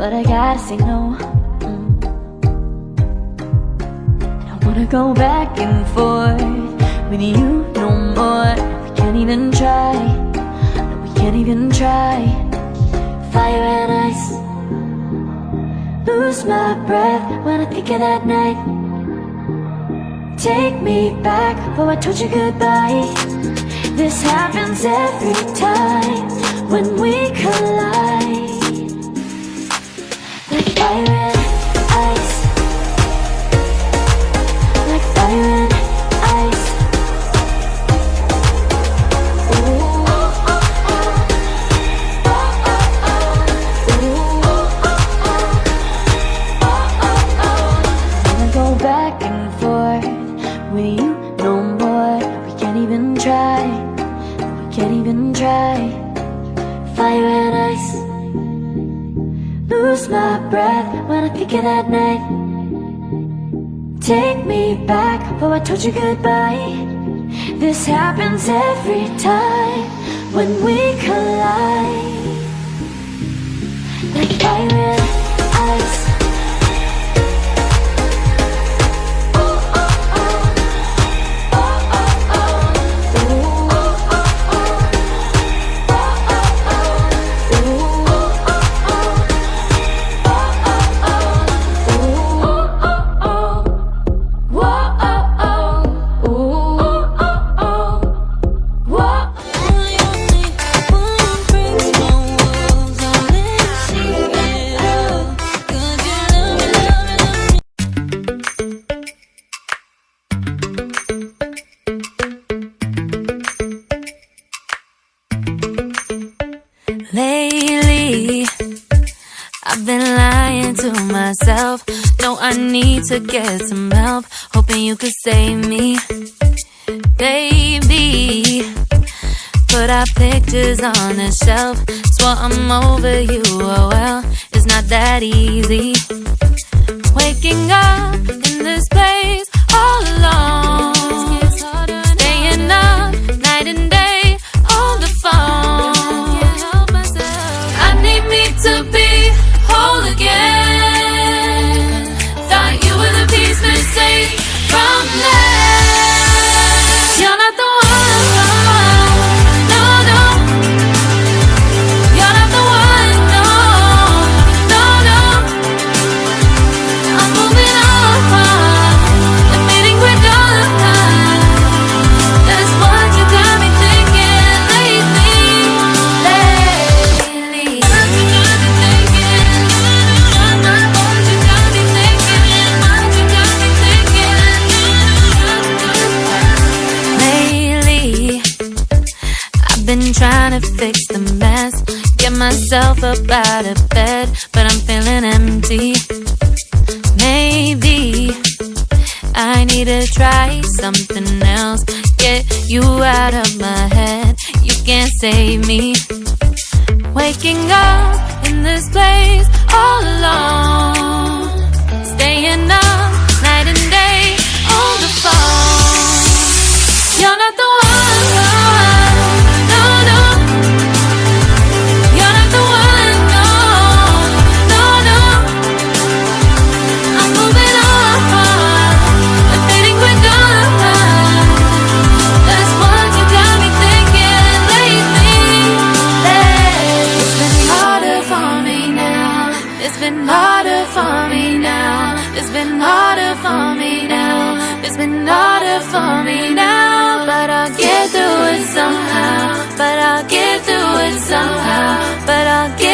but I gotta say no. I wanna go back and forth with you no more. We can't even try, no, we can't even try. Fire and ice, lose my breath when I think of that night. Take me back, oh I told you goodbye. This happens every time when we collide. Like fire and ice, like fire and ice. Ooh. Wanna go back and forth with you no more. We can't even try, we can't even try. Fire and ice, lose my breath when I think of that night. Take me back, oh I told you goodbye. This happens every time when we collide. Like fire and ice. Lately, I've been lying to myself. No, I need to get some help. Hoping you could save me, baby. Put our pictures on the shelf. Swore I'm over you, oh well, it's not that easy. Waking up in this place all alone, staying up night and day on the phone. To be whole again. Thought you were the piece missing from left. You're not the one, no, no. You're not the one, no, no, no. I'm moving on, admitting we're done. That's what you got me thinking lately. Been trying to fix the mess, get myself up out of bed, but I'm feeling empty. Maybe I need to try something else. Get you out of my head, you can't save me. Waking up in this place all alone, staying up night and day on the phone. You're not the one. It's been harder for me now. It's been harder for me now. It's been harder for me now. But I'll get through it somehow. But I'll get through it somehow. But I'll get